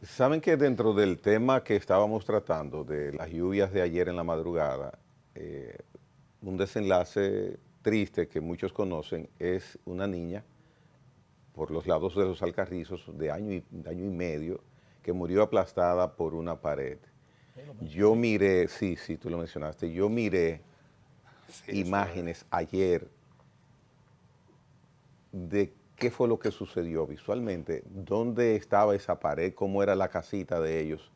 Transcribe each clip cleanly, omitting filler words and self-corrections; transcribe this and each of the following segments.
Saben que dentro del tema que estábamos tratando, de las lluvias de ayer en la madrugada, eh, un desenlace triste que muchos conocen es una niña por los lados de los Alcarrizos de año y medio que murió aplastada por una pared. Sí, lo Yo mencioné. miré, sí, sí, tú lo mencionaste, yo miré Sí, eso es. imágenes ayer de qué fue lo que sucedió visualmente, dónde estaba esa pared, cómo era la casita de ellos.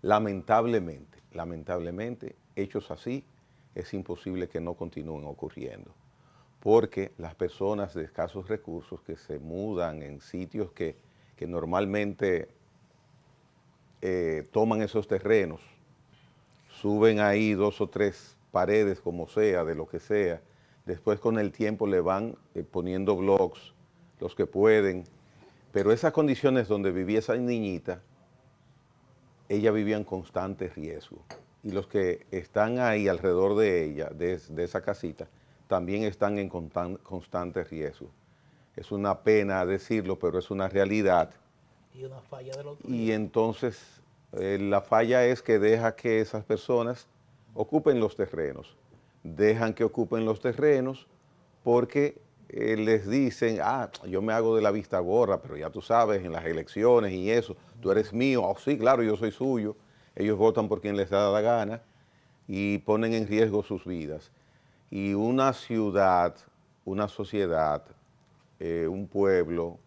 Lamentablemente, hechos así es imposible que no continúen ocurriendo, porque las personas de escasos recursos que se mudan en sitios que normalmente toman esos terrenos, suben ahí dos o tres paredes, como sea, de lo que sea, después con el tiempo le van poniendo blocks, los que pueden, pero esas condiciones donde vivía esa niñita, ella vivía en constante riesgo. Y los que están ahí alrededor de ella, de esa casita, también están en constante riesgo. Es una pena decirlo, pero es una realidad. Y una falla de la Y autoridad. entonces la falla es que deja que esas personas ocupen los terrenos. Dejan que ocupen los terrenos porque les dicen, yo me hago de la vista gorda, pero ya tú sabes, en las elecciones y eso, tú eres mío, oh, sí, claro, yo soy suyo. Ellos votan por quien les da la gana y ponen en riesgo sus vidas. Y una ciudad, una sociedad, un pueblo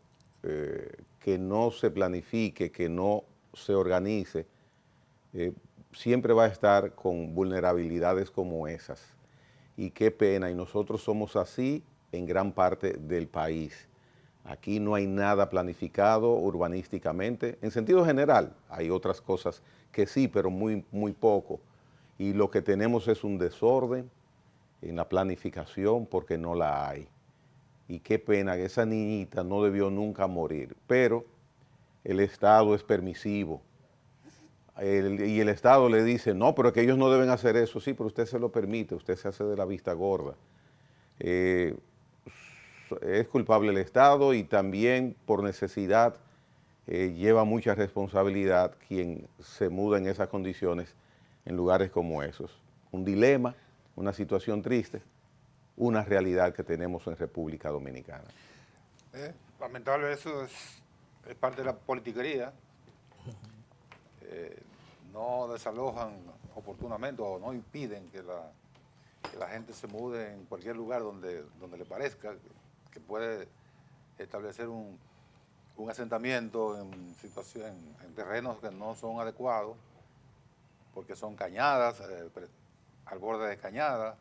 que no se planifique, que no se organice, eh, siempre va a estar con vulnerabilidades como esas. Y qué pena, y nosotros somos así en gran parte del país. Aquí no hay nada planificado urbanísticamente, en sentido general. Hay otras cosas que sí, pero muy poco. Y lo que tenemos es un desorden en la planificación porque no la hay. Y qué pena que esa niñita no debió nunca morir. Pero el Estado es permisivo. Y el Estado le dice, no, pero que ellos no deben hacer eso. Sí, pero usted se lo permite, usted se hace de la vista gorda. Eh, es culpable el Estado y también por necesidad lleva mucha responsabilidad quien se muda en esas condiciones en lugares como esos. Un dilema, una situación triste, una realidad que tenemos en República Dominicana. Lamentable, eso es parte de la politiquería. No desalojan oportunamente o no impiden que la gente se mude en cualquier lugar donde le parezca, que puede establecer un asentamiento en terrenos que no son adecuados, porque son cañadas, al borde de cañadas,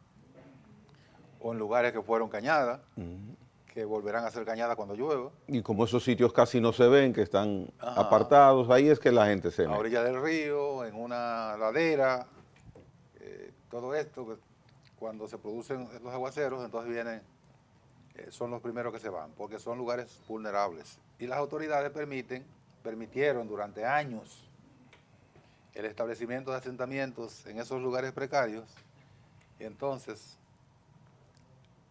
o en lugares que fueron cañadas, que volverán a ser cañadas cuando llueva. Y como esos sitios casi no se ven, que están Ajá. apartados, ahí es que la gente se A mete. orilla del río, en una ladera, todo esto, cuando se producen los aguaceros, entonces vienen, son los primeros que se van, porque son lugares vulnerables. Y las autoridades permitieron durante años el establecimiento de asentamientos en esos lugares precarios, y entonces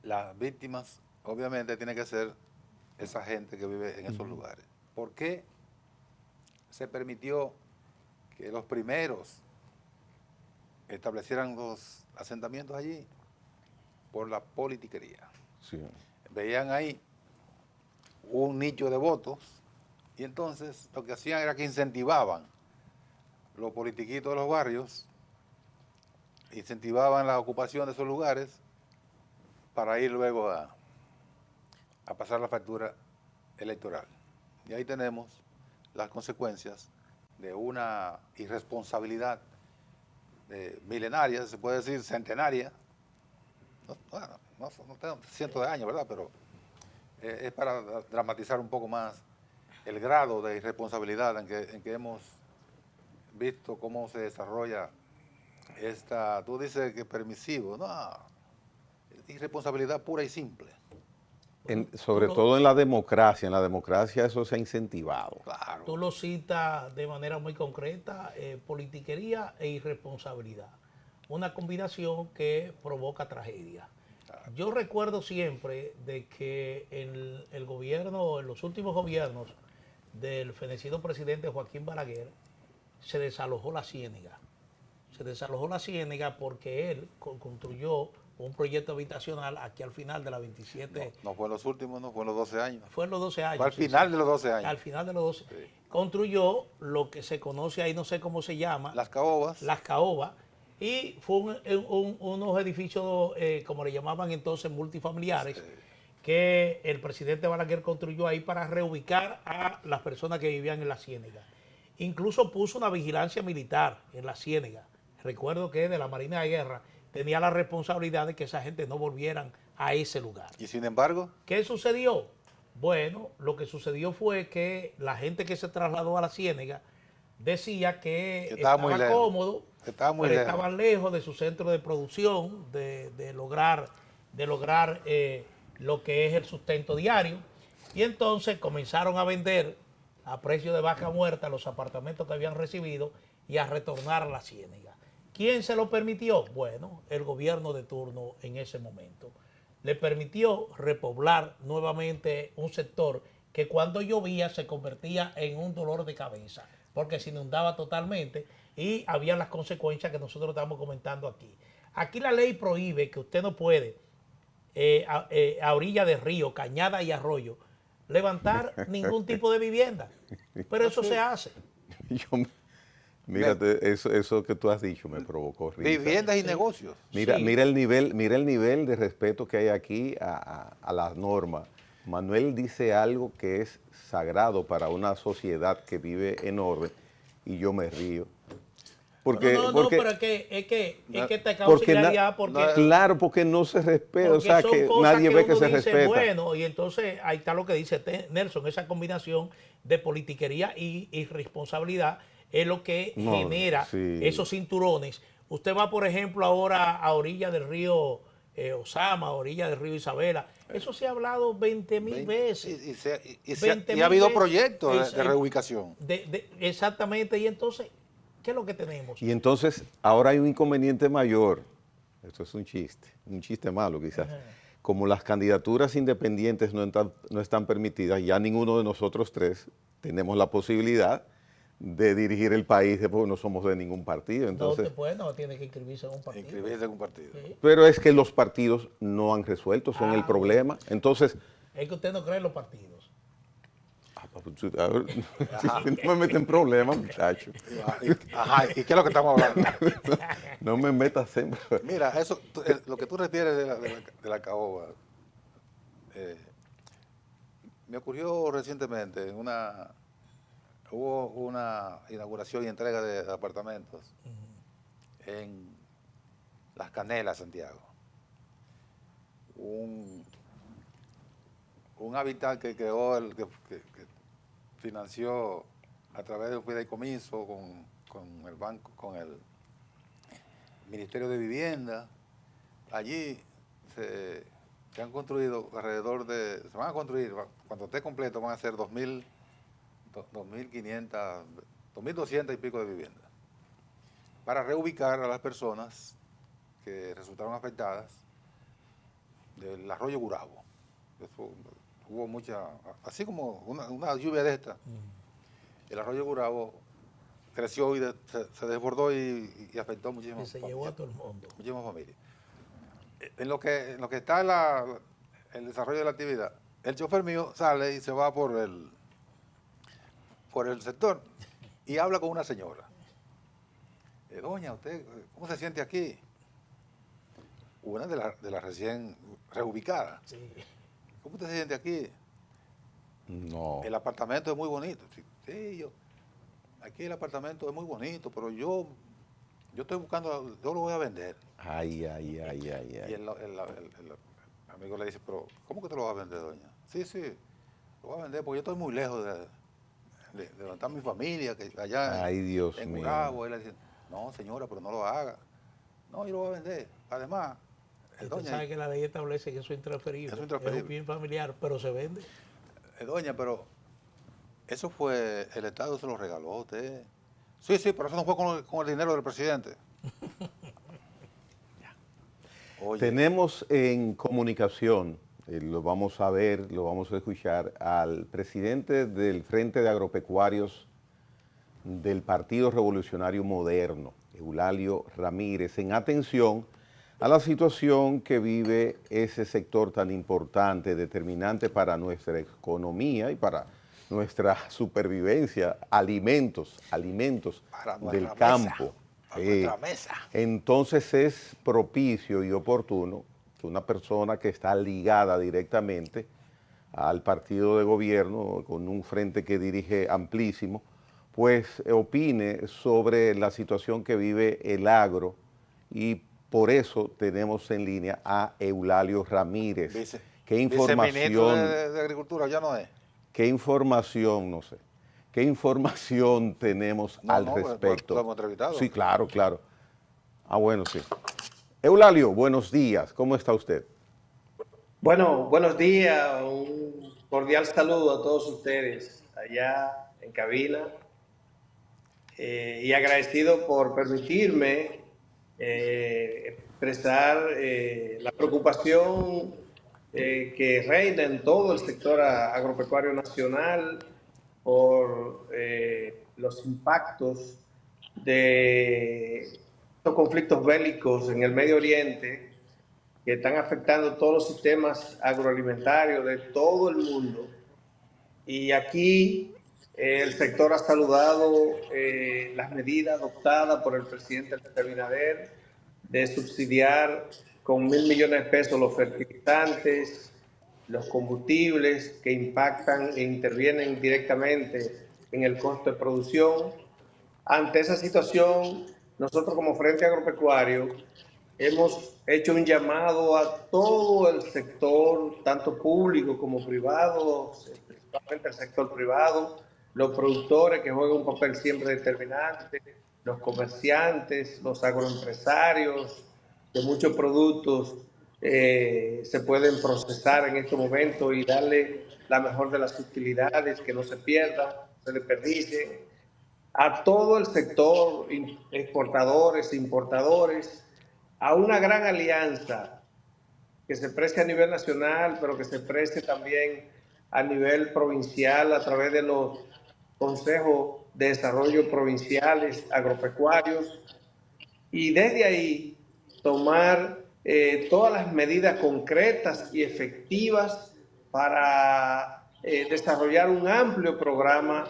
las víctimas obviamente tienen que ser esa gente que vive en esos lugares. ¿Por qué se permitió que los primeros establecieran los asentamientos allí? Por la politiquería. Sí. Veían ahí un nicho de votos y entonces lo que hacían era que incentivaban los politiquitos de los barrios, incentivaban la ocupación de esos lugares para ir luego a pasar la factura electoral. Y ahí tenemos las consecuencias de una irresponsabilidad milenaria, se puede decir centenaria, no tengo cientos de años, ¿verdad? Pero es para dramatizar un poco más el grado de irresponsabilidad en que hemos visto cómo se desarrolla esta, tú dices que es permisivo, no, irresponsabilidad pura y simple, Bueno, Sobre todo en la democracia eso se ha incentivado. tú claro. lo citas de manera muy concreta, politiquería e irresponsabilidad. Una combinación que provoca tragedia. Yo recuerdo siempre de que en el gobierno, en los últimos gobiernos del fenecido presidente Joaquín Balaguer, se desalojó la Ciénega. Se desalojó la Ciénega porque él construyó un proyecto habitacional aquí al final de la 27. No fue en los últimos, no fue en los 12 años. Fue en los 12 años. Fue al final de los 12 años. Al final de los 12. Sí. Construyó lo que se conoce ahí, no sé cómo se llama. Las caobas. Las caobas. Y fue unos edificios, como le llamaban entonces, multifamiliares, que el presidente Balaguer construyó ahí para reubicar a las personas que vivían en la Ciénega. Incluso puso una vigilancia militar en la Ciénega. Recuerdo que de la Marina de Guerra tenía la responsabilidad de que esa gente no volvieran a ese lugar. Y sin embargo, ¿Qué sucedió? Bueno, lo que sucedió fue que la gente que se trasladó a la Ciénega decía que estaba muy lejos. cómodo, Estaba muy pero lejos. estaban lejos de su centro de producción, de lograr lo que es el sustento diario. Y entonces comenzaron a vender a precio de vaca muerta los apartamentos que habían recibido y a retornar a la Ciénega. ¿Quién se lo permitió? Bueno, el gobierno de turno en ese momento. Le permitió repoblar nuevamente un sector que cuando llovía se convertía en un dolor de cabeza, porque se inundaba totalmente y había las consecuencias que nosotros estamos comentando aquí. Aquí la ley prohíbe que usted no puede, a orilla de río, cañada y arroyo, levantar ningún tipo de vivienda, pero eso se hace. Mírate, eso que tú has dicho me provocó risa. viviendas y negocios. Mira, Sí. mira el nivel de respeto que hay aquí a las normas. Manuel dice algo que es sagrado para una sociedad que vive en orden y yo me río. Porque, No, pero es que te causa porque hilaridad porque claro, porque no se respeta, porque o sea son que cosas nadie ve que uno se dice, respeta. bueno, y entonces ahí está lo que dice Nelson, esa combinación de politiquería y irresponsabilidad es lo que No, genera sí. esos cinturones. Usted va, por ejemplo, ahora a orilla del río Osama, a orilla del río Isabela. Eso se ha hablado 20.000 veces. Y ha habido 20.000 proyectos veces. de reubicación. Exactamente, y entonces, ¿qué es lo que tenemos? Y entonces ahora hay un inconveniente mayor. Esto es un chiste malo quizás. Como las candidaturas independientes no están permitidas, ya ninguno de nosotros tres tenemos la posibilidad de dirigir el país porque no somos de ningún partido. Entonces, No tiene que inscribirse en un partido. Inscribirse en un partido. Sí. pero es que los partidos no han resuelto, son el problema. Entonces, Es que usted no cree en los partidos. no me meten en problemas, muchacho. Ajá, ¿y qué es lo que estamos hablando? No me metas en... Mira, eso, lo que tú refieres de la caoba, me ocurrió recientemente, hubo una inauguración y entrega de apartamentos en Las Canelas, Santiago. Un hábitat que creó, que financió a través de un fideicomiso con el banco, con el Ministerio de Vivienda. Allí se han construido se van a construir, cuando esté completo van a ser 2.500, 2.200 y pico de viviendas, para reubicar a las personas que resultaron afectadas del arroyo Gurabo. Eso, hubo mucha, así como una lluvia de esta. El arroyo Gurabo creció y se desbordó y afectó muchísimas Que se llevó a todo el mundo. muchísimas familias. En lo que está el desarrollo de la actividad, el chofer mío sale y se va por el sector y habla con una señora. Doña, ¿usted cómo se siente aquí? Una de las recién reubicadas. Sí. ¿Cómo usted se siente aquí? No. El apartamento es muy bonito. Sí, aquí el apartamento es muy bonito, pero yo estoy buscando, yo lo voy a vender. Ay. Y el amigo le dice, pero ¿cómo que te lo vas a vender, doña? Sí, lo voy a vender porque yo estoy muy lejos de donde está mi familia, que allá Ay, Dios en mío. Gurabo. Él le dice, no, señora, pero no lo haga. No, yo lo voy a vender. Además, Usted doña, sabe que la ley establece que eso es intransferible. Eso es intransferible. un bien familiar, pero se vende. Doña, pero eso fue, el Estado se lo regaló a usted. Sí, pero eso no fue con el dinero del presidente. Oye, Tenemos en comunicación lo vamos a ver, lo vamos a escuchar al presidente del Frente de Agropecuarios del Partido Revolucionario Moderno, Eulalio Ramírez, en atención a la situación que vive ese sector tan importante, determinante para nuestra economía y para nuestra supervivencia, alimentos Para del nuestra campo. para nuestra mesa. Entonces es propicio y oportuno que una persona que está ligada directamente al partido de gobierno, con un frente que dirige amplísimo, pues opine sobre la situación que vive el agro, y por eso tenemos en línea a Eulalio Ramírez. ¿Qué Viceministro información? de Agricultura ya no es. ¿Qué información, no sé, qué información tenemos al respecto? Lo hemos entrevistado. Sí, claro, claro. Ah, bueno, sí. Eulalio, buenos días, ¿cómo está usted? Bueno, buenos días, un cordial saludo a todos ustedes allá en cabina y agradecido por permitirme expresar la preocupación que reina en todo el sector agropecuario nacional por los impactos de estos conflictos bélicos en el Medio Oriente que están afectando todos los sistemas agroalimentarios de todo el mundo. Y aquí el sector ha saludado las medidas adoptadas por el presidente Abinader de subsidiar con 1.000 millones de pesos los fertilizantes, los combustibles que impactan e intervienen directamente en el costo de producción. Ante esa situación, nosotros como Frente Agropecuario hemos hecho un llamado a todo el sector, tanto público como privado, principalmente el sector privado, los productores que juegan un papel siempre determinante, los comerciantes, los agroempresarios, que muchos productos se pueden procesar en este momento y darle la mejor de las utilidades, que no se pierda, se desperdicie. A todo el sector, exportadores, importadores, a una gran alianza que se preste a nivel nacional, pero que se preste también a nivel provincial a través de los consejos de desarrollo provinciales agropecuarios, y desde ahí tomar todas las medidas concretas y efectivas para desarrollar un amplio programa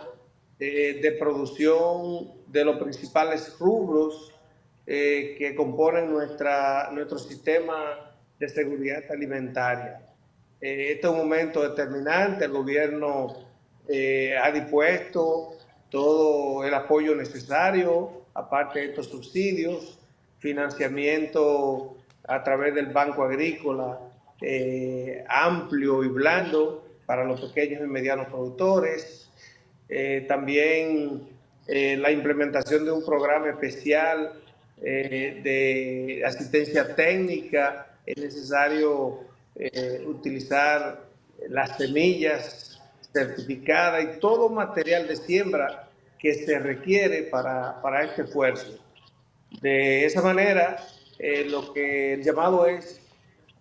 de producción de los principales rubros que componen nuestro sistema de seguridad alimentaria. Este es un momento determinante, el gobierno ha dispuesto todo el apoyo necesario, aparte de estos subsidios, financiamiento a través del Banco Agrícola amplio y blando para los pequeños y medianos productores, también la implementación de un programa especial de asistencia técnica. Es necesario utilizar las semillas certificadas y todo material de siembra que se requiere para este esfuerzo. De esa manera, lo que el llamado es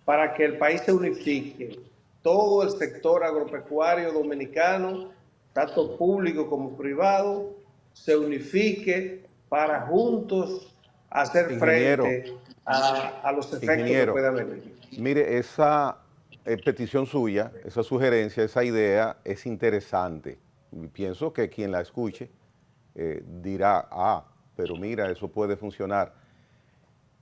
para que el país se unifique, todo el sector agropecuario dominicano, tanto público como privado, se unifique para juntos hacer frente a los efectos que puedan venir. Mire, esa petición suya, esa sugerencia, esa idea es interesante. Y pienso que quien la escuche dirá, pero mira, eso puede funcionar.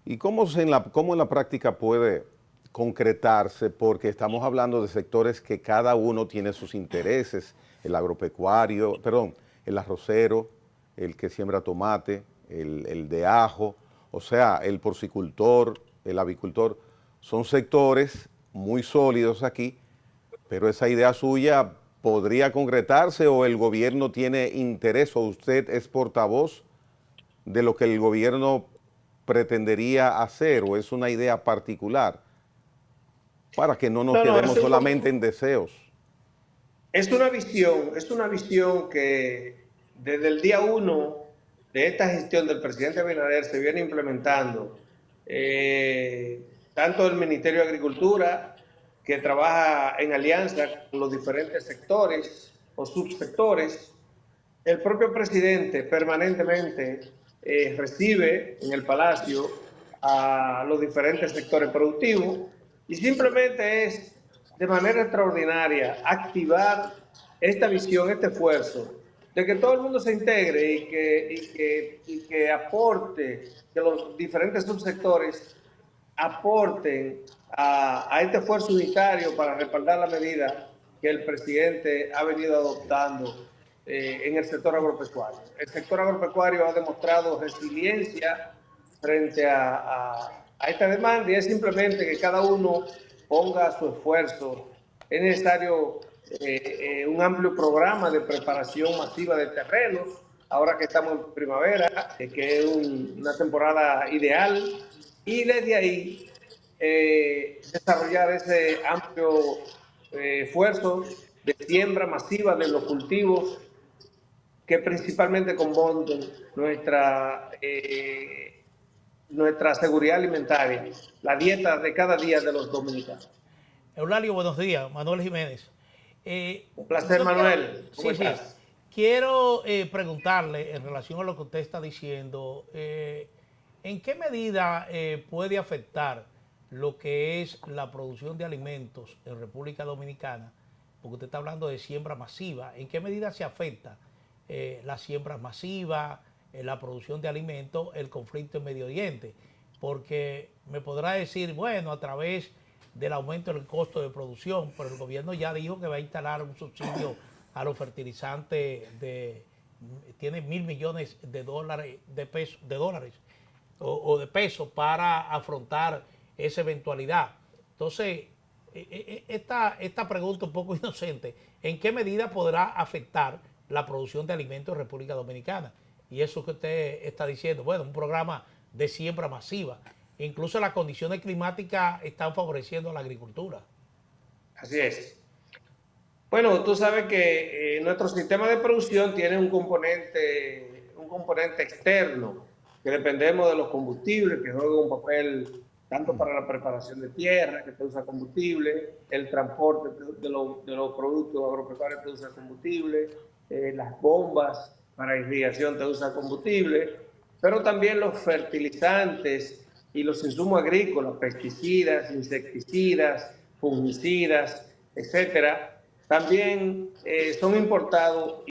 ¿Y cómo en la práctica puede concretarse? Porque estamos hablando de sectores que cada uno tiene sus intereses, el agropecuario, el arrocero, el que siembra tomate, el de ajo, o sea, el porcicultor, el avicultor, son sectores muy sólidos aquí, pero esa idea suya podría concretarse, o el gobierno tiene interés, o usted es portavoz de lo que el gobierno pretendería hacer, o es una idea particular, para que no nos quedemos solamente en deseos. Es una visión que desde el día 1 de esta gestión del presidente Abinader se viene implementando, tanto el Ministerio de Agricultura que trabaja en alianza con los diferentes sectores o subsectores. El propio presidente permanentemente recibe en el Palacio a los diferentes sectores productivos y simplemente es de manera extraordinaria activar esta visión, este esfuerzo de que todo el mundo se integre y que aporte, que los diferentes subsectores aporten a este esfuerzo unitario para respaldar la medida que el presidente ha venido adoptando en el sector agropecuario. El sector agropecuario ha demostrado resiliencia frente a esta demanda y es simplemente que cada uno ponga su esfuerzo. Es necesario un amplio programa de preparación masiva de terrenos, ahora que estamos en primavera, que es una temporada ideal, y desde ahí desarrollar ese amplio esfuerzo de siembra masiva de los cultivos que principalmente componen nuestra seguridad alimentaria, la dieta de cada día de los dominicanos. Eulalio, buenos días. Manuel Jiménez. Un placer, Manuel. ¿Cómo Sí. estás? Quiero preguntarle en relación a lo que usted está diciendo, ¿en qué medida puede afectar lo que es la producción de alimentos en República Dominicana? Porque usted está hablando de siembra masiva. ¿En qué medida se afecta la siembra masiva, la producción de alimentos, el conflicto en Medio Oriente? Porque me podrá decir, bueno, a través del aumento del costo de producción, pero el gobierno ya dijo que va a instalar un subsidio a los fertilizantes tiene $1.000 millones de dólares o de pesos para afrontar esa eventualidad. Entonces, esta pregunta un poco inocente, ¿en qué medida podrá afectar la producción de alimentos en República Dominicana? Y eso que usted está diciendo, bueno, un programa de siembra masiva. Incluso las condiciones climáticas están favoreciendo a la agricultura. Así es. Bueno, tú sabes que nuestro sistema de producción tiene un componente externo, que dependemos de los combustibles, que juegan un papel tanto para la preparación de tierra, que se usa combustible, el transporte de los productos agropecuarios que usa combustible, las bombas para irrigación te usa combustible, pero también los fertilizantes y los insumos agrícolas, pesticidas, insecticidas, fungicidas, etcétera, también son importados.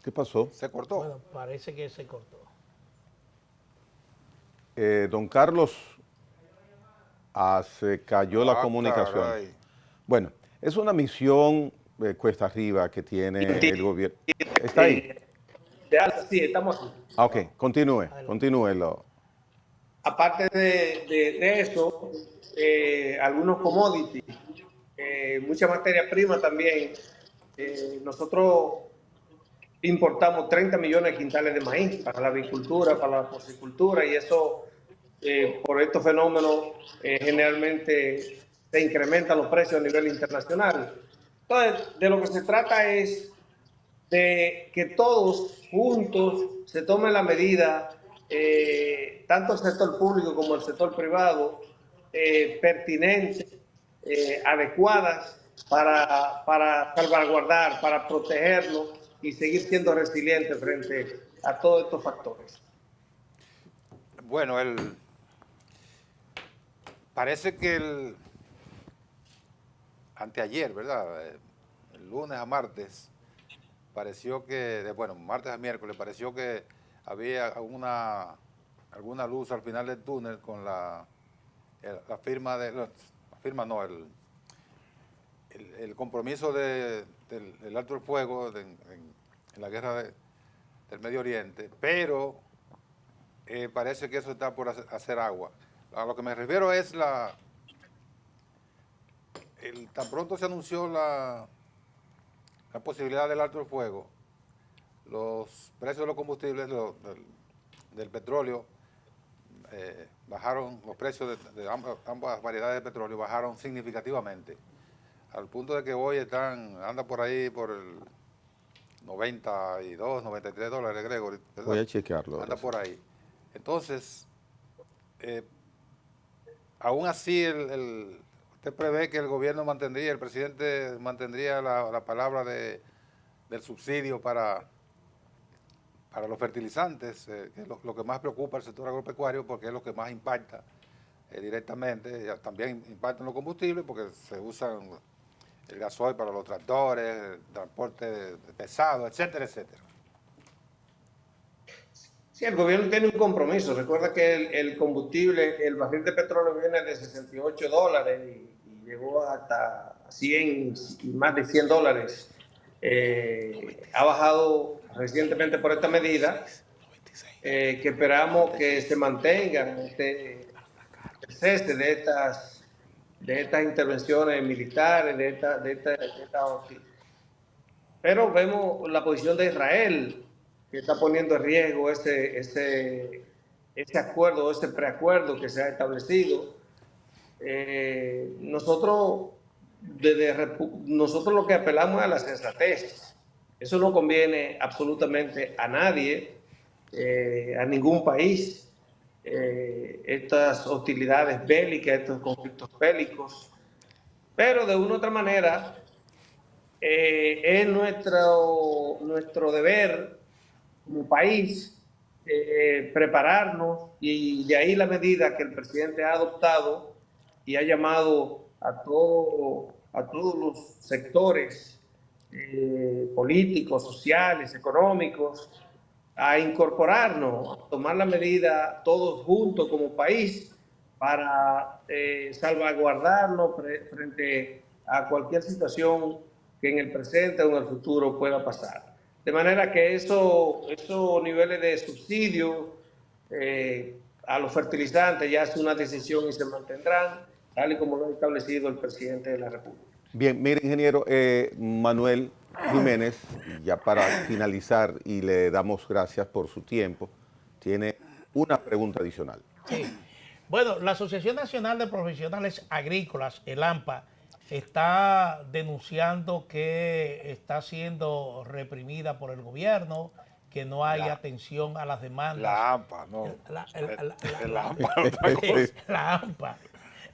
¿Qué pasó? Se cortó. Bueno, parece que se cortó. Don Carlos, se cayó la comunicación. Caray. Bueno, es una misión cuesta arriba que tiene el gobierno. ¿Está ahí? Sí, estamos aquí. Ok, continúelo. Aparte de eso, algunos commodities, mucha materia prima también. Nosotros importamos 30 millones de quintales de maíz para la avicultura, para la porcicultura, y eso, por estos fenómenos, generalmente se incrementan los precios a nivel internacional. Entonces, de lo que se trata es de que todos juntos se tomen la medida, tanto el sector público como el sector privado, pertinentes, adecuadas para salvaguardar, para protegernos y seguir siendo resilientes frente a todos estos factores. Bueno, parece que anteayer, ¿verdad? El lunes a martes, pareció que, bueno, martes a miércoles, pareció que había alguna luz al final del túnel con la firma el compromiso del alto el fuego en la guerra del Medio Oriente, pero parece que eso está por hacer agua. A lo que me refiero es tan pronto se anunció la posibilidad del alto el fuego, los precios de los combustibles, del petróleo, bajaron, los precios de ambas variedades de petróleo bajaron significativamente, al punto de que hoy anda por ahí por el 92, 93 dólares, Gregory, ¿verdad? Voy a chequearlo. Anda por ahí. Entonces, aún así, usted prevé que el gobierno mantendría, el presidente mantendría la palabra del subsidio para los fertilizantes, que es lo que más preocupa al sector agropecuario, porque es lo que más impacta directamente. También impactan los combustibles, porque se usan el gasoil para los tractores, el transporte pesado, etcétera, etcétera. Sí, el gobierno tiene un compromiso. Recuerda que el combustible, el barril de petróleo viene de $68 y llegó hasta 100 y más de $100. Ha bajado recientemente por esta medida, que esperamos que se mantenga el cese de estas intervenciones militares, pero vemos la posición de Israel, que está poniendo en riesgo ese acuerdo, ese preacuerdo que se ha establecido. Nosotros lo que apelamos es a la sensatez. Eso no conviene absolutamente a nadie, a ningún país. Estas hostilidades bélicas, estos conflictos bélicos, pero de una u otra manera es nuestro deber como país prepararnos, y de ahí la medida que el presidente ha adoptado y ha llamado a todos los sectores políticos, sociales, económicos, a incorporarnos, a tomar la medida todos juntos como país para salvaguardarnos frente a cualquier situación que en el presente o en el futuro pueda pasar. De manera que esos niveles de subsidio a los fertilizantes ya es una decisión y se mantendrán, tal y como lo ha establecido el presidente de la República. Bien, mire, ingeniero Manuel Jiménez, ya para finalizar, y le damos gracias por su tiempo, tiene una pregunta adicional. Sí. Bueno, la Asociación Nacional de Profesionales Agrícolas, el AMPA, está denunciando que está siendo reprimida por el gobierno, que no hay atención a las demandas. La AMPA, no.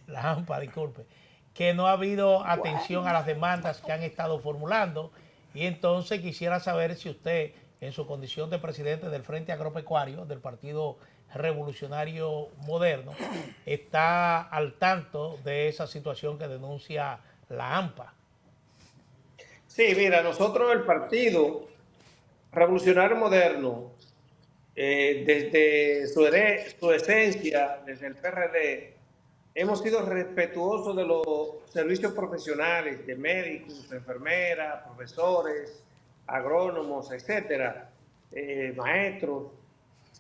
La AMPA, disculpe. Que no ha habido atención a las demandas que han estado formulando. Y entonces quisiera saber si usted, en su condición de presidente del Frente Agropecuario, del Partido Revolucionario Moderno, está al tanto de esa situación que denuncia la AMPA. Sí, mira, nosotros el Partido Revolucionario Moderno, desde su esencia, desde el PRD, hemos sido respetuosos de los servicios profesionales, de médicos, enfermeras, profesores, agrónomos, etcétera, maestros.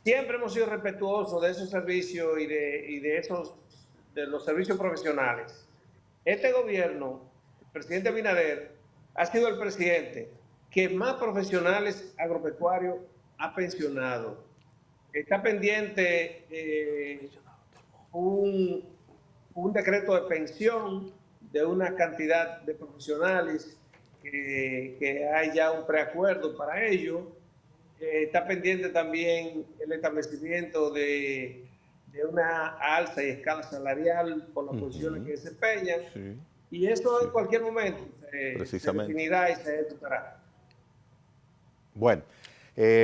Siempre hemos sido respetuosos de esos servicios y de los servicios profesionales. Este gobierno, el presidente Abinader, ha sido el presidente que más profesionales agropecuarios ha pensionado. Está pendiente un decreto de pensión de una cantidad de profesionales que hay ya un preacuerdo para ello. Está pendiente también el establecimiento de una alza y escala salarial por las posiciones que desempeñan. Sí. Y eso en cualquier momento se definirá y se ejecutará. Bueno,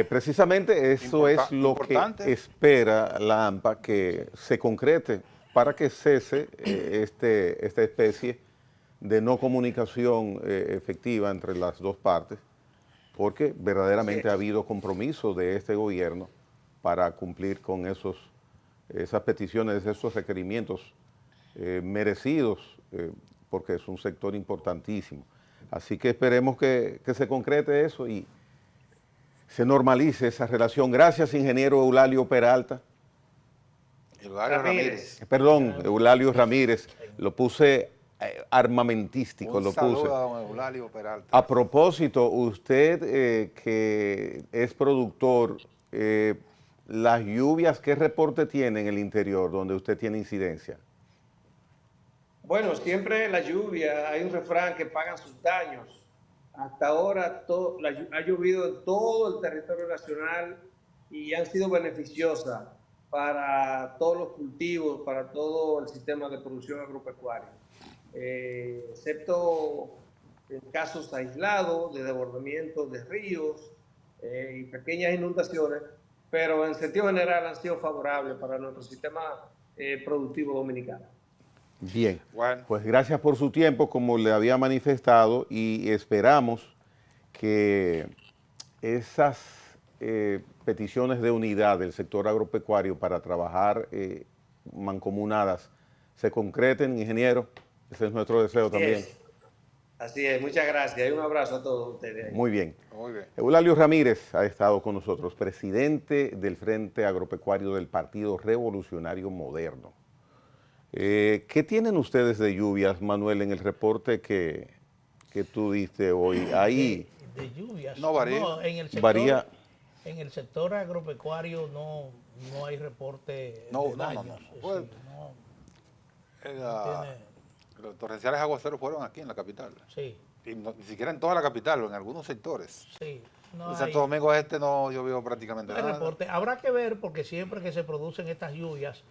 precisamente eso es lo que espera la AMPA, que se concrete para que cese esta especie de no comunicación efectiva entre las dos partes, porque verdaderamente ha habido compromiso de este gobierno para cumplir con esas peticiones, esos requerimientos merecidos, porque es un sector importantísimo. Así que esperemos que se concrete eso y se normalice esa relación. Gracias, ingeniero Eulalio Peralta. Eulalio Ramírez. Perdón, Eulalio Ramírez. Lo puse armamentístico. Un saludo a don Eulalio Peralta. A propósito, usted que es productor, las lluvias, ¿qué reporte tiene en el interior donde usted tiene incidencia? Bueno, siempre la lluvia, hay un refrán que pagan sus daños. Hasta ahora ha llovido en todo el territorio nacional y han sido beneficiosas para todos los cultivos, para todo el sistema de producción agropecuaria, excepto en casos aislados de desbordamiento de ríos y pequeñas inundaciones, pero en sentido general han sido favorables para nuestro sistema productivo dominicano. Bien, Bueno. pues gracias por su tiempo, como le había manifestado, y esperamos que esas peticiones de unidad del sector agropecuario para trabajar mancomunadas se concreten, ingeniero. Ese es nuestro deseo también. Así es, muchas gracias y un abrazo a todos ustedes. Muy bien. Muy bien. Eulalio Ramírez ha estado con nosotros, presidente del Frente Agropecuario del Partido Revolucionario Moderno. ¿Qué tienen ustedes de lluvias, Manuel, en el reporte que tú diste hoy? Ahí de lluvias. No varía. No, en el sector, varía. En el sector agropecuario no hay reporte de daños. No. Sí, Pues, los torrenciales aguaceros fueron aquí en la capital. sí, Y ni siquiera en toda la capital, o en algunos sectores. sí. No En hay, Santo Domingo Este no llovió prácticamente no hay nada. reporte. Habrá que ver porque siempre que se producen estas lluvias,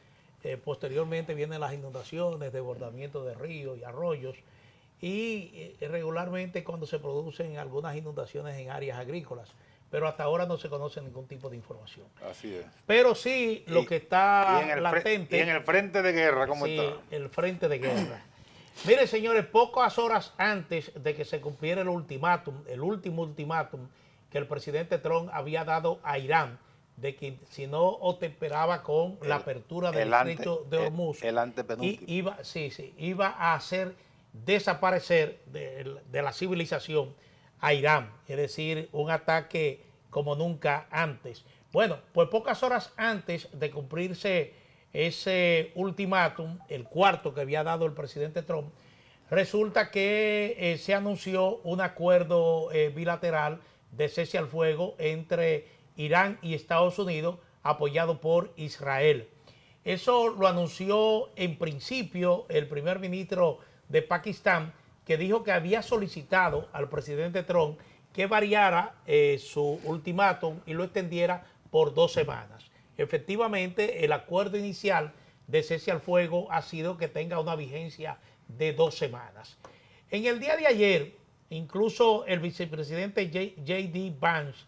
posteriormente vienen las inundaciones, desbordamientos de ríos y arroyos. Y regularmente cuando se producen algunas inundaciones en áreas agrícolas, pero hasta ahora no se conoce ningún tipo de información. Así es. Pero sí, lo que está y en el latente... y en el frente de guerra, ¿cómo sí, está? el frente de guerra. Miren, señores, pocas horas antes de que se cumpliera el ultimátum, el último ultimátum que el presidente Trump había dado a Irán, de que si no otemperaba con la apertura del estrecho de Hormuz, el antepenúltimo. iba a hacer desaparecer de la civilización a Irán, es decir, un ataque como nunca antes. Bueno, pues pocas horas antes de cumplirse ese ultimátum, el cuarto que había dado el presidente Trump, resulta que se anunció un acuerdo bilateral de cese al fuego entre Irán y Estados Unidos, apoyado por Israel. Eso lo anunció en principio el primer ministro de Pakistán, que dijo que había solicitado al presidente Trump que variara su ultimátum y lo extendiera por 2 semanas. Efectivamente, el acuerdo inicial de cese al fuego ha sido que tenga una vigencia de 2 semanas. En el día de ayer, incluso el vicepresidente J.D. Vance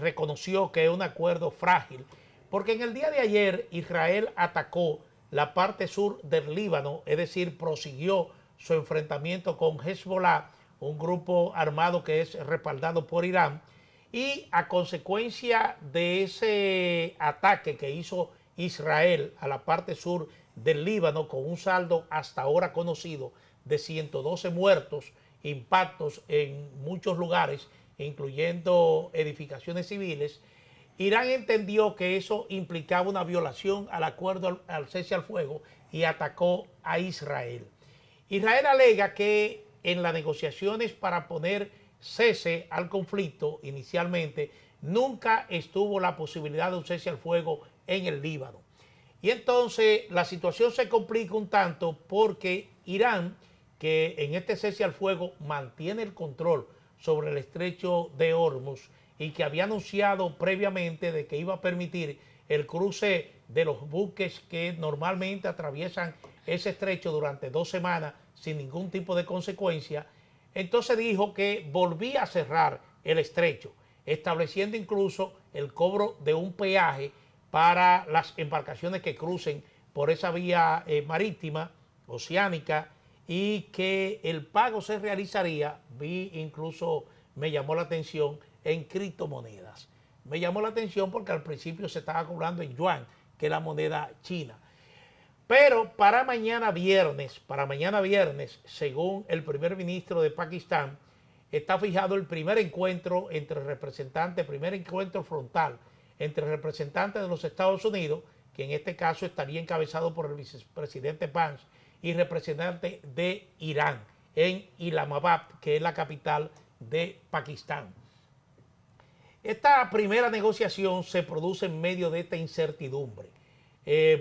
reconoció que es un acuerdo frágil, porque en el día de ayer Israel atacó la parte sur del Líbano, es decir, prosiguió su enfrentamiento con Hezbollah, un grupo armado que es respaldado por Irán, y a consecuencia de ese ataque que hizo Israel a la parte sur del Líbano, con un saldo hasta ahora conocido de 112 muertos, impactos en muchos lugares, incluyendo edificaciones civiles, Irán entendió que eso implicaba una violación al acuerdo al cese al fuego y atacó a Israel. Israel alega que en las negociaciones para poner cese al conflicto inicialmente nunca estuvo la posibilidad de un cese al fuego en el Líbano. Y entonces la situación se complica un tanto porque Irán, que en este cese al fuego mantiene el control sobre el estrecho de Hormuz y que había anunciado previamente de que iba a permitir el cruce de los buques que normalmente atraviesan ese estrecho durante 2 semanas sin ningún tipo de consecuencia, entonces dijo que volvía a cerrar el estrecho, estableciendo incluso el cobro de un peaje para las embarcaciones que crucen por esa vía marítima, oceánica, y que el pago se realizaría, incluso me llamó la atención, en criptomonedas. Me llamó la atención porque al principio se estaba cobrando en yuan, que es la moneda china. Pero para mañana viernes, según el primer ministro de Pakistán, está fijado el primer encuentro entre representantes, primer encuentro frontal entre representantes de los Estados Unidos, que en este caso estaría encabezado por el vicepresidente Vance, y representantes de Irán, en Islamabad, que es la capital de Pakistán. Esta primera negociación se produce en medio de esta incertidumbre.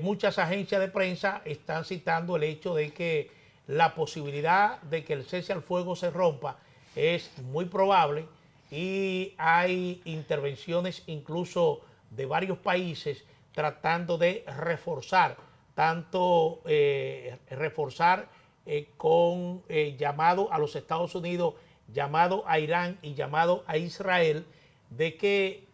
Muchas agencias de prensa están citando el hecho de que la posibilidad de que el cese al fuego se rompa es muy probable y hay intervenciones incluso de varios países tratando de reforzar, tanto reforzar con llamado a los Estados Unidos, llamado a Irán y llamado a Israel, de que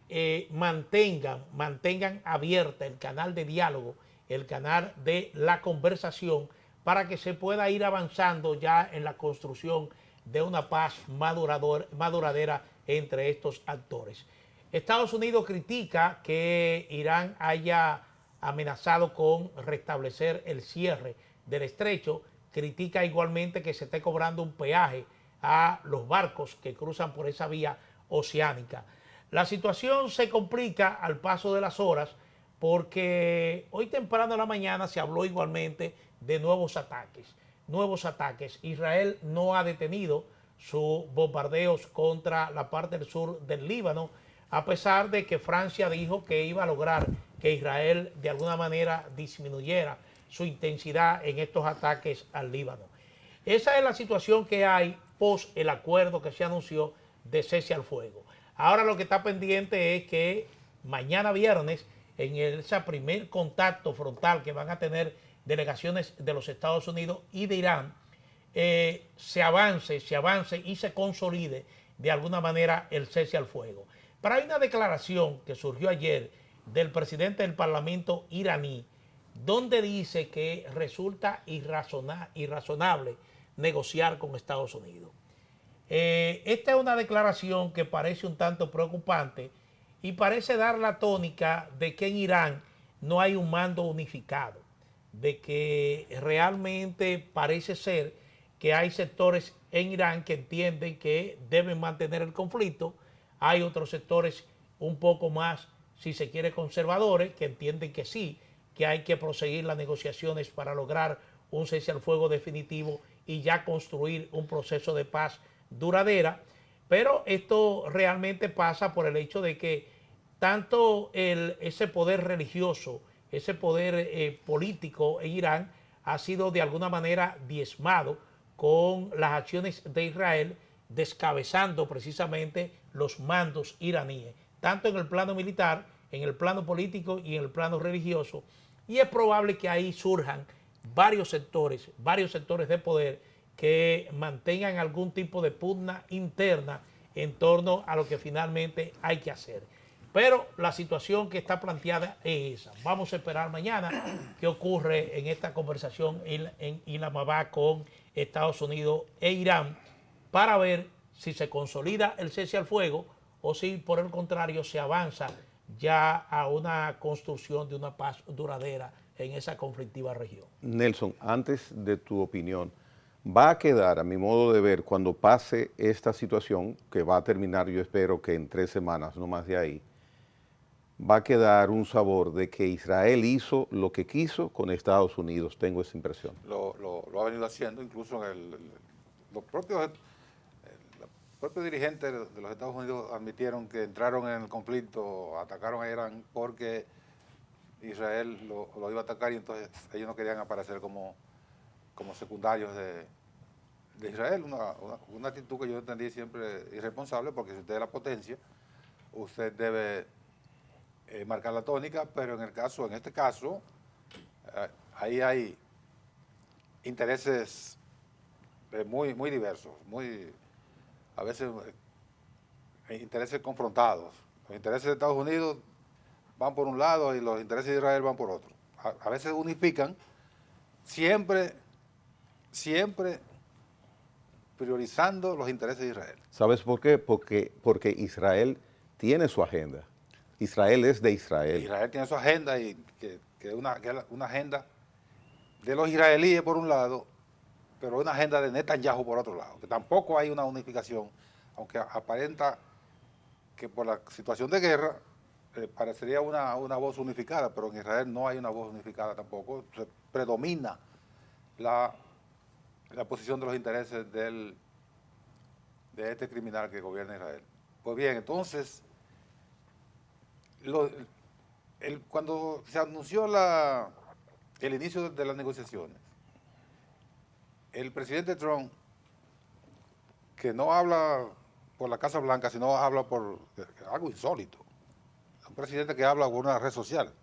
mantengan abierta el canal de diálogo, el canal de la conversación, para que se pueda ir avanzando ya en la construcción de una paz más duradera entre estos actores. Estados Unidos critica que Irán haya amenazado con restablecer el cierre del estrecho, critica igualmente que se esté cobrando un peaje a los barcos que cruzan por esa vía oceánica. La situación se complica al paso de las horas porque hoy temprano en la mañana se habló igualmente de nuevos ataques. Israel no ha detenido sus bombardeos contra la parte del sur del Líbano, a pesar de que Francia dijo que iba a lograr que Israel de alguna manera disminuyera su intensidad en estos ataques al Líbano. Esa es la situación que hay post el acuerdo que se anunció de cese al fuego. Ahora lo que está pendiente es que mañana viernes, en ese primer contacto frontal que van a tener delegaciones de los Estados Unidos y de Irán, se avance y se consolide de alguna manera el cese al fuego. Pero hay una declaración que surgió ayer del presidente del Parlamento iraní, donde dice que resulta irrazonable negociar con Estados Unidos. Esta es una declaración que parece un tanto preocupante y parece dar la tónica de que en Irán no hay un mando unificado, de que realmente parece ser que hay sectores en Irán que entienden que deben mantener el conflicto, hay otros sectores un poco más, si se quiere, conservadores, que entienden que sí, que hay que proseguir las negociaciones para lograr un cese al fuego definitivo y ya construir un proceso de paz duradera, pero esto realmente pasa por el hecho de que tanto ese poder religioso, ese poder político en Irán ha sido de alguna manera diezmado con las acciones de Israel, descabezando precisamente los mandos iraníes, tanto en el plano militar, en el plano político y en el plano religioso, y es probable que ahí surjan varios sectores de poder que mantengan algún tipo de pugna interna en torno a lo que finalmente hay que hacer. Pero la situación que está planteada es esa. Vamos a esperar mañana qué ocurre en esta conversación en Islamabad con Estados Unidos e Irán para ver si se consolida el cese al fuego o si por el contrario se avanza ya a una construcción de una paz duradera en esa conflictiva región. Nelson, antes de tu opinión, va a quedar, a mi modo de ver, cuando pase esta situación, que va a terminar, yo espero que en 3 semanas, no más de ahí, va a quedar un sabor de que Israel hizo lo que quiso con Estados Unidos, tengo esa impresión. Lo ha venido haciendo, incluso los propios dirigentes de los Estados Unidos admitieron que entraron en el conflicto, atacaron a Irán porque Israel lo iba a atacar y entonces ellos no querían aparecer como secundarios de Israel, una actitud que yo entendí siempre irresponsable, porque si usted es la potencia, usted debe marcar la tónica, pero en este caso, ahí hay intereses muy, muy diversos, a veces intereses confrontados. Los intereses de Estados Unidos van por un lado y los intereses de Israel van por otro. A veces unifican, siempre priorizando los intereses de Israel. ¿Sabes por qué? Porque Israel tiene su agenda. Israel es de Israel. Israel tiene su agenda y que es una agenda de los israelíes por un lado, pero una agenda de Netanyahu por otro lado, que tampoco hay una unificación, aunque aparenta que por la situación de guerra parecería una voz unificada, pero en Israel no hay una voz unificada tampoco. Predomina la posición de los intereses de este criminal que gobierna Israel. Pues bien, entonces, cuando se anunció el inicio de las negociaciones, el presidente Trump, que no habla por la Casa Blanca, sino habla por algo insólito, un presidente que habla por una red social,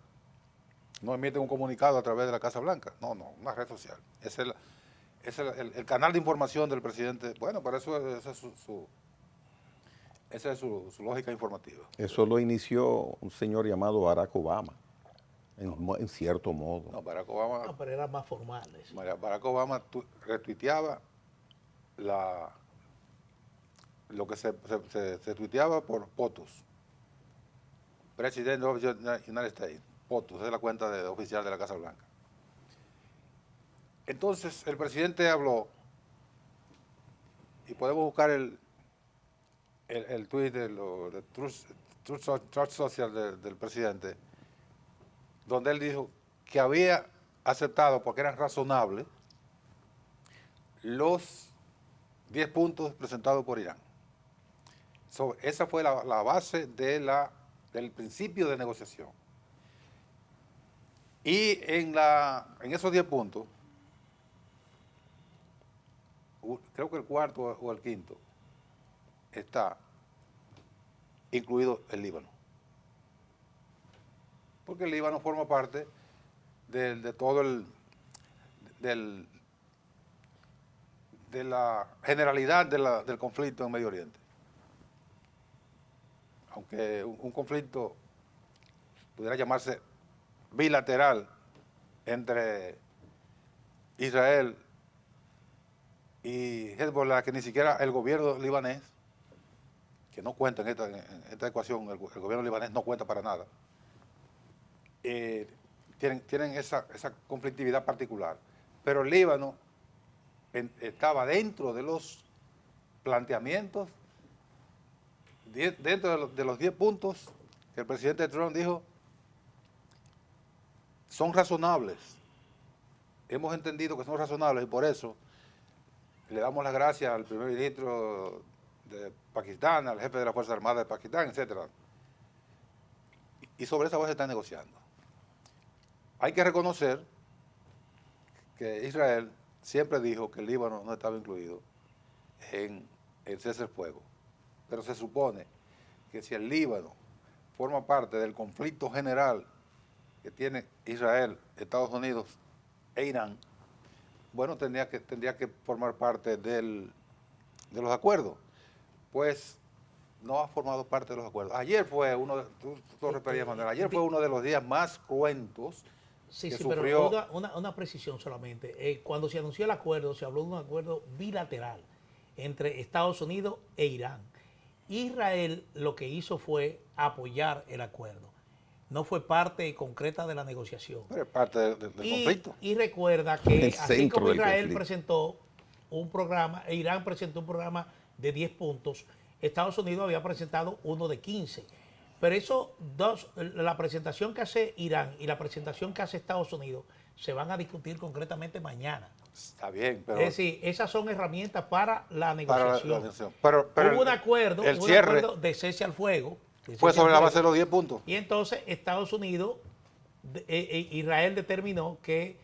no emiten un comunicado a través de la Casa Blanca. No, una red social. Es el canal de información del presidente. Bueno, para eso esa es su lógica informativa. Eso lo inició un señor llamado Barack Obama, en cierto modo. No, Barack Obama, No, pero era más formal. Eso. Barack Obama retuiteaba lo que se tuiteaba por POTUS. President of the United States. POTUS es la cuenta oficial de la Casa Blanca. Entonces, el presidente habló, y podemos buscar el tuit de Truth Social del presidente, donde él dijo que había aceptado, porque eran razonables, los 10 puntos presentados por Irán. Esa fue la base del principio de negociación. Y en esos 10 puntos, creo que el cuarto o el quinto, está incluido el Líbano. Porque el Líbano forma parte de todo de la generalidad del conflicto en Medio Oriente. Aunque un conflicto pudiera llamarse bilateral entre Israel y Hezbollah, que ni siquiera el gobierno libanés, que no cuenta en esta ecuación, el gobierno libanés no cuenta para nada, tienen esa conflictividad particular. Pero el Líbano estaba dentro de los planteamientos, dentro de los 10 puntos que el presidente Trump dijo, son razonables. Hemos entendido que son razonables y por eso le damos las gracias al primer ministro de Pakistán, al jefe de la Fuerza Armada de Pakistán, etc. Y sobre esa base se está negociando. Hay que reconocer que Israel siempre dijo que el Líbano no estaba incluido en el cese del fuego. Pero se supone que si el Líbano forma parte del conflicto general que tiene Israel, Estados Unidos e Irán, bueno, tendría que formar parte de los acuerdos. Pues no ha formado parte de los acuerdos. Ayer fue tú lo referías, Manuel, ayer fue uno de los días más cruentos Sí, que sí, sufrió. pero una precisión solamente. Cuando se anunció el acuerdo, se habló de un acuerdo bilateral entre Estados Unidos e Irán. Israel lo que hizo fue apoyar el acuerdo. No fue parte concreta de la negociación. Pero es parte del conflicto. Y recuerda que El así centro como del Israel conflicto. presentó un programa, e Irán presentó un programa de 10 puntos, Estados Unidos había presentado uno de 15. Pero eso la presentación que hace Irán y la presentación que hace Estados Unidos se van a discutir concretamente mañana. Está bien, pero Es decir, esas son herramientas para la para negociación. la negociación. Pero Hubo un acuerdo, el cierre de cese al fuego. fue sobre la base de los 10 puntos. Y entonces Estados Unidos, Israel determinó que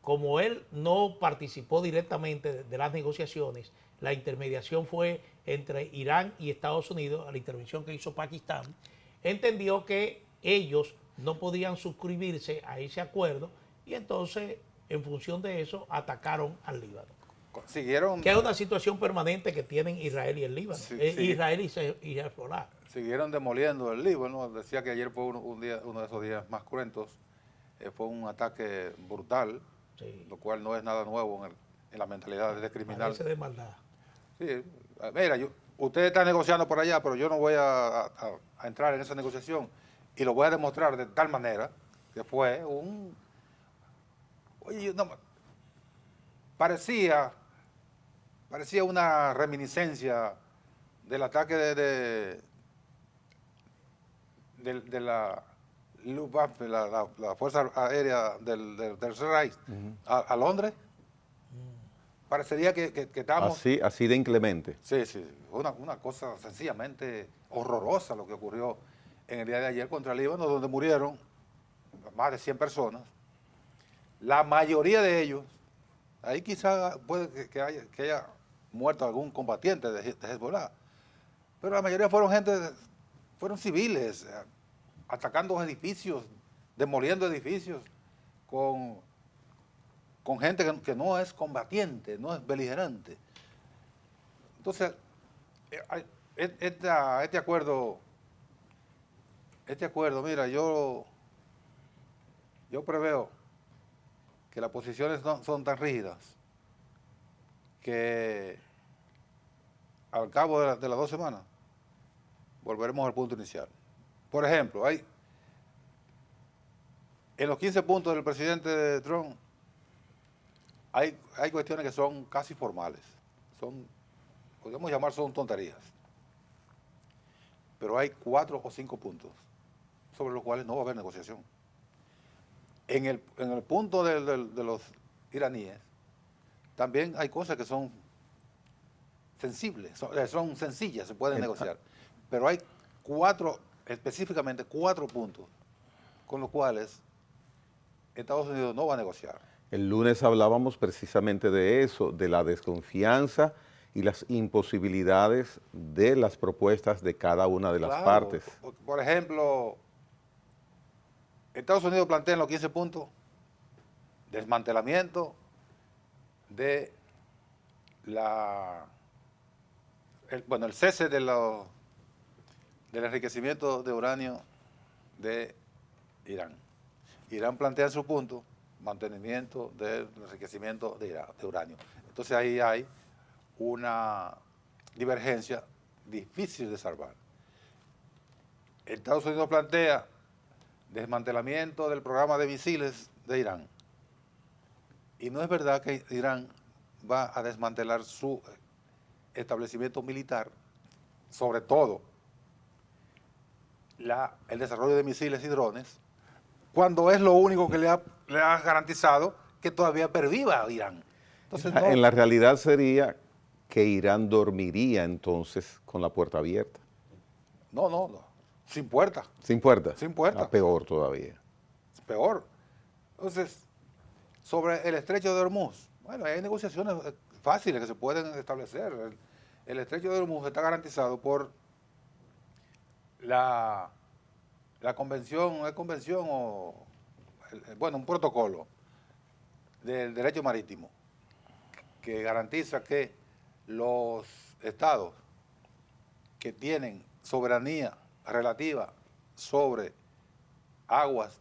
como él no participó directamente de las negociaciones, la intermediación fue entre Irán y Estados Unidos, a la intervención que hizo Pakistán, entendió que ellos no podían suscribirse a ese acuerdo y entonces, en función de eso, atacaron al Líbano. Siguieron, Que es una situación permanente que tienen Israel y el Líbano, Sí, Israel y Hezbollah. siguieron demoliendo el Líbano. Decía que ayer fue uno de esos días más cruentos. Fue un ataque brutal, Sí. lo cual no es nada nuevo en la mentalidad de criminal. Parece de maldad. Sí, mira, usted está negociando por allá, pero yo no voy a entrar en esa negociación y lo voy a demostrar de tal manera que fue Oye, parecía una reminiscencia del ataque de la Luftwaffe, la Fuerza Aérea del Tercer Reich, a Londres. Parecería que estábamos... Así de inclemente. Sí, una cosa sencillamente horrorosa lo que ocurrió en el día de ayer contra el Líbano, donde murieron más de 100 personas. La mayoría de ellos, ahí quizá puede que haya muerto algún combatiente de Hezbollah, pero la mayoría fueron civiles, atacando edificios demoliendo edificios con gente que no es combatiente, no es beligerante. Entonces, este acuerdo, mira, yo preveo que las posiciones son tan rígidas que al cabo de las 2 semanas volveremos al punto inicial. Por ejemplo, en los 15 puntos del presidente Trump hay cuestiones que son casi formales, podríamos llamar son tonterías, pero hay 4 o 5 puntos sobre los cuales no va a haber negociación. En el punto de los iraníes, también hay cosas que son sensibles, son sencillas, se pueden negociar, pero hay específicamente 4 puntos con los cuales Estados Unidos no va a negociar. El lunes hablábamos precisamente de eso, de la desconfianza y las imposibilidades de las propuestas de cada una de las partes. Por ejemplo, Estados Unidos plantea en los 15 puntos desmantelamiento de el cese del enriquecimiento de uranio de Irán. Irán plantea en su punto mantenimiento del enriquecimiento de uranio. Entonces ahí hay una divergencia difícil de salvar. Estados Unidos plantea desmantelamiento del programa de misiles de Irán. Y no es verdad que Irán va a desmantelar su establecimiento militar, sobre todo el desarrollo de misiles y drones, cuando es lo único que le ha garantizado que todavía perviva Irán. Entonces, no. En la realidad sería que Irán dormiría entonces con la puerta abierta. No, sin puerta. ¿Sin puerta? Sin puerta. Peor todavía. Peor. Entonces, sobre el estrecho de Hormuz, bueno, hay negociaciones fáciles que se pueden establecer. El estrecho de Hormuz está garantizado por la convención, un protocolo del derecho marítimo que garantiza que los estados que tienen soberanía relativa sobre aguas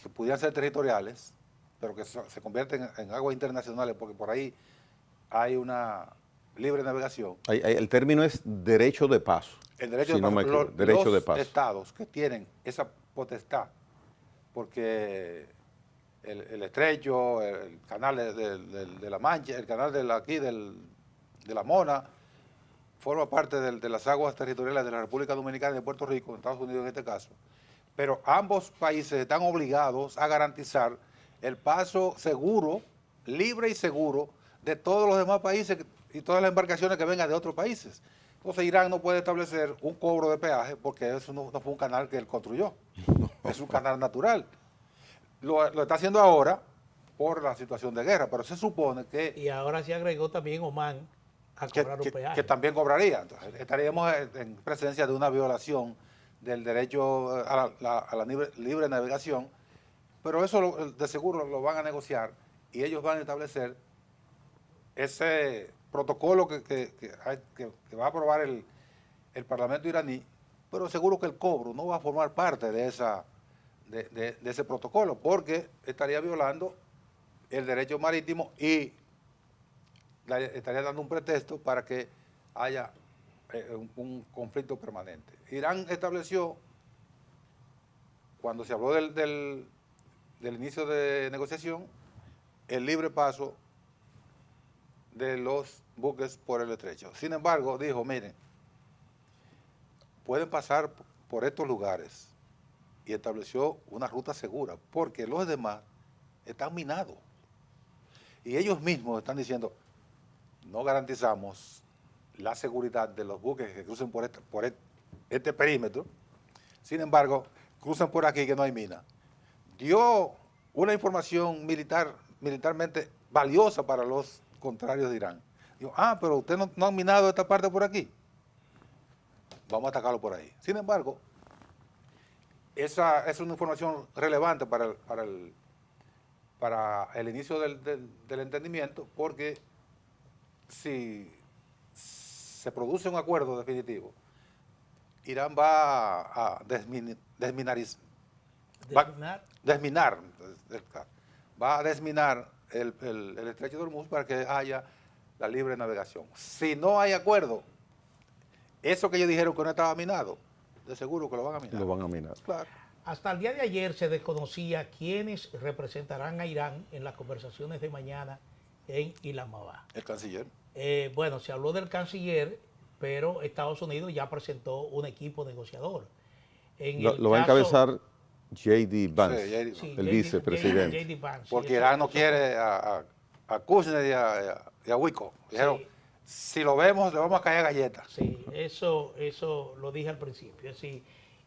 que pudieran ser territoriales, pero que se convierten en aguas internacionales porque por ahí hay una libre navegación. El término es derecho de paso. El derecho si de paso. No me equivoco, derecho de paso. Los estados que tienen esa potestad, porque el estrecho, el canal de la Mancha, el canal de la Mona, forma parte de las aguas territoriales de la República Dominicana y de Puerto Rico, en Estados Unidos en este caso. Pero ambos países están obligados a garantizar el paso seguro, libre y seguro de todos los demás países y todas las embarcaciones que vengan de otros países. Entonces Irán no puede establecer un cobro de peaje porque eso no fue un canal que él construyó, es un canal natural. Lo está haciendo ahora por la situación de guerra, pero se supone que... Y ahora se agregó también Omán a cobrar un peaje. Que también cobraría. Entonces, estaríamos en presencia de una violación del derecho a la libre navegación, pero eso de seguro lo van a negociar y ellos van a establecer ese protocolo que va a aprobar el Parlamento iraní, pero seguro que el cobro no va a formar parte de ese protocolo, porque estaría violando el derecho marítimo y estaría dando un pretexto para que haya un conflicto permanente. Irán estableció, cuando se habló del inicio de negociación, el libre paso de los buques por el estrecho. Sin embargo, dijo, miren, pueden pasar por estos lugares, y estableció una ruta segura, porque los demás están minados. Y ellos mismos están diciendo, no garantizamos la seguridad de los buques que crucen por este perímetro, sin embargo, cruzan por aquí que no hay mina. Dio una información militarmente valiosa para los contrarios de Irán. Digo, pero ustedes no han minado esta parte por aquí. Vamos a atacarlo por ahí. Sin embargo, esa es una información relevante para el inicio del entendimiento, porque si se produce un acuerdo definitivo, Irán va a desminar el estrecho de Hormuz para que haya la libre navegación. Si no hay acuerdo, eso que ellos dijeron que no estaba minado, de seguro que lo van a minar. Lo van a minar. Claro. Hasta el día de ayer se desconocía quiénes representarán a Irán en las conversaciones de mañana en Islamabad. El canciller. Bueno, se habló del canciller, pero Estados Unidos ya presentó un equipo negociador. Lo va a encabezar J.D. Vance, Sí, J.D. Sí, el vicepresidente. J.D. Vance, Porque sí, Irán no eso quiere a Kushner y a Wicko. Dijeron, si lo vemos, le vamos a caer a galletas. Sí, eso lo dije al principio. Es decir,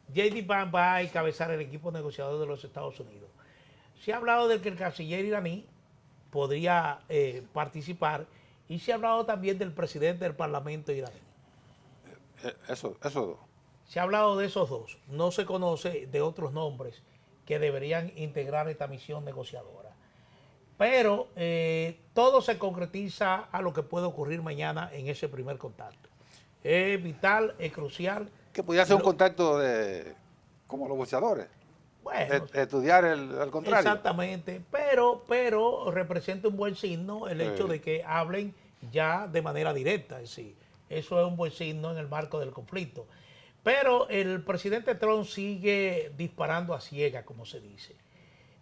J.D. Vance va a encabezar el equipo negociador de los Estados Unidos. Se ha hablado de que el canciller iraní podría participar y se ha hablado también del presidente del Parlamento iraní. Eso. Se ha hablado de esos dos. No se conoce de otros nombres que deberían integrar esta misión negociadora. Pero todo se concretiza a lo que puede ocurrir mañana en ese primer contacto. Es vital, es crucial. Que podría ser un contacto como los boxeadores. Bueno, Estudiar el contrario. exactamente, pero representa un buen signo el hecho de que hablen ya de manera directa. Es decir, eso es un buen signo en el marco del conflicto. Pero el presidente Trump sigue disparando a ciegas, como se dice.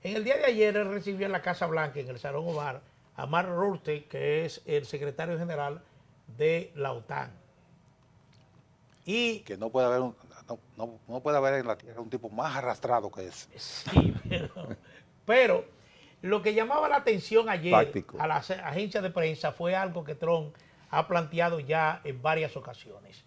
En el día de ayer él recibió en la Casa Blanca, en el Salón Oval, a Mark Rutte, que es el secretario general de la OTAN. Y Que no puede haber no puede haber en la Tierra un tipo más arrastrado que ese. sí, pero lo que llamaba la atención ayer Táctico. a las agencias de prensa fue algo que Trump ha planteado ya en varias ocasiones.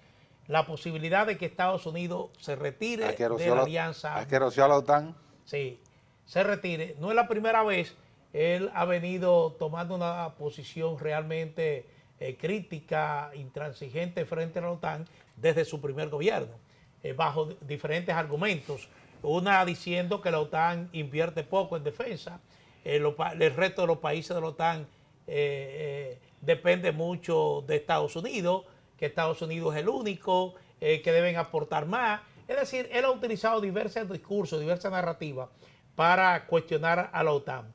La posibilidad de que Estados Unidos se retire de la alianza. Asqueroseó a la OTAN. Sí, se retire. No es la primera vez. Él ha venido tomando una posición realmente crítica, intransigente frente a la OTAN desde su primer gobierno, bajo diferentes argumentos. Una diciendo que la OTAN invierte poco en defensa, el resto de los países de la OTAN depende mucho de Estados Unidos, que Estados Unidos es el único, que deben aportar más. Es decir, él ha utilizado diversos discursos, diversas narrativas para cuestionar a la OTAN.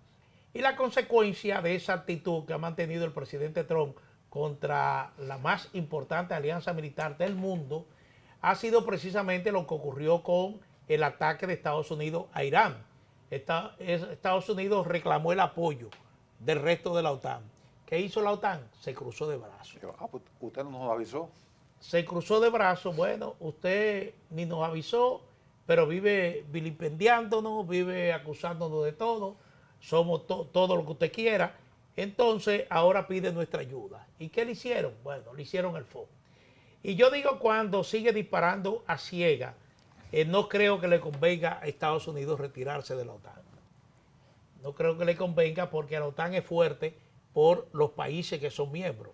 Y la consecuencia de esa actitud que ha mantenido el presidente Trump contra la más importante alianza militar del mundo ha sido precisamente lo que ocurrió con el ataque de Estados Unidos a Irán. Estados Unidos reclamó el apoyo del resto de la OTAN. ¿Qué hizo la OTAN? Se cruzó de brazos. Pues usted no nos avisó. Se cruzó de brazos. Bueno, usted ni nos avisó, pero vive vilipendiándonos, vive acusándonos de todo. Somos todo lo que usted quiera. Entonces, ahora pide nuestra ayuda. ¿Y qué le hicieron? Bueno, le hicieron el foco. Y yo digo, cuando sigue disparando a ciegas, no creo que le convenga a Estados Unidos retirarse de la OTAN. No creo que le convenga porque la OTAN es fuerte por los países que son miembros.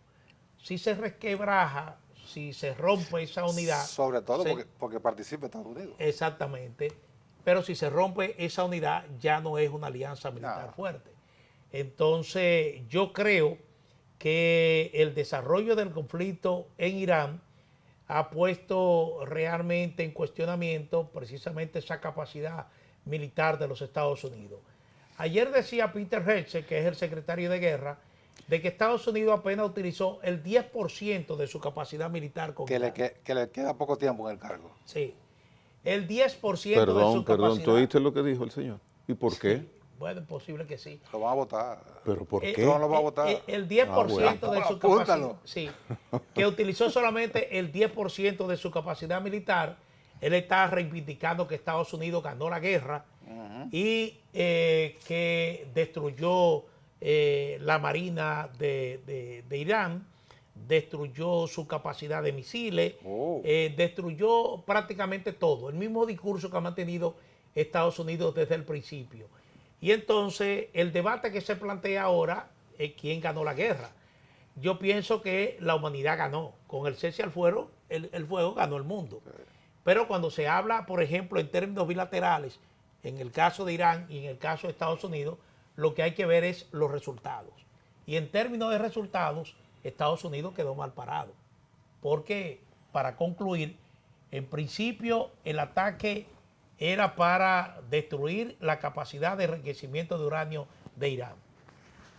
Si se resquebraja, si se rompe esa unidad... Sobre todo porque participa Estados Unidos. Exactamente. Pero si se rompe esa unidad, ya no es una alianza militar fuerte. Entonces, yo creo que el desarrollo del conflicto en Irán ha puesto realmente en cuestionamiento precisamente esa capacidad militar de los Estados Unidos. Ayer decía Peter Hegseth, que es el secretario de guerra, de que Estados Unidos apenas utilizó el 10% de su capacidad militar con Irán. Que le queda poco tiempo en el cargo. Sí. El 10% de su capacidad. Perdón, ¿tú oíste lo que dijo el señor? ¿Y por qué? Sí. Bueno, es posible que sí. Lo van a votar. ¿Pero por qué? No lo va a votar. El 10% de su capacidad. Sí, que utilizó solamente el 10% de su capacidad militar. Él está reivindicando que Estados Unidos ganó la guerra y que destruyó la marina de Irán, destruyó su capacidad de misiles, destruyó prácticamente todo. El mismo discurso que ha mantenido Estados Unidos desde el principio. Y entonces el debate que se plantea ahora es quién ganó la guerra. Yo pienso que la humanidad ganó. Con el cese al fuego, el fuego ganó el mundo. Pero cuando se habla, por ejemplo, en términos bilaterales, en el caso de Irán y en el caso de Estados Unidos, lo que hay que ver es los resultados. Y en términos de resultados, Estados Unidos quedó mal parado. Porque, para concluir, en principio el ataque era para destruir la capacidad de enriquecimiento de uranio de Irán,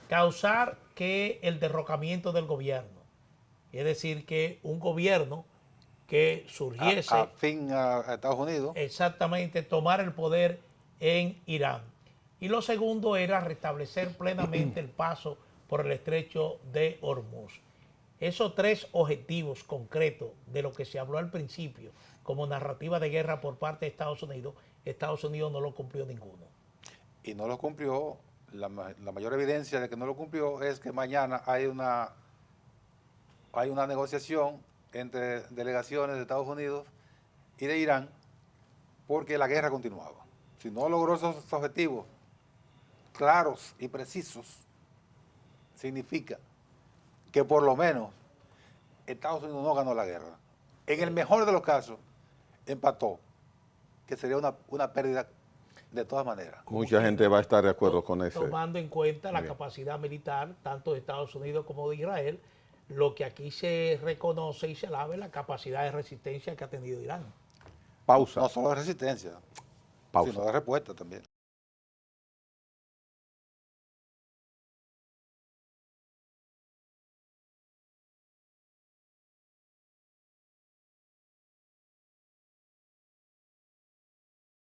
causar que el derrocamiento del gobierno, es decir, que un gobierno que surgiese afín a Estados Unidos. exactamente tomar el poder en Irán. Y lo segundo era restablecer plenamente el paso por el estrecho de Hormuz. Esos tres objetivos concretos de lo que se habló al principio como narrativa de guerra por parte de Estados Unidos no lo cumplió ninguno. Y no lo cumplió. La mayor evidencia de que no lo cumplió es que mañana hay una negociación entre delegaciones de Estados Unidos y de Irán, porque la guerra continuaba. Si no logró esos objetivos claros y precisos, significa que por lo menos Estados Unidos no ganó la guerra. En el mejor de los casos, empató, que sería una pérdida de todas maneras. Mucha gente va a estar de acuerdo con ese. Tomando en cuenta la Bien. capacidad militar, tanto de Estados Unidos como de Israel, lo que aquí se reconoce y se alaba es la capacidad de resistencia que ha tenido Irán. Pausa. No solo de resistencia, Pausa. sino de respuesta también.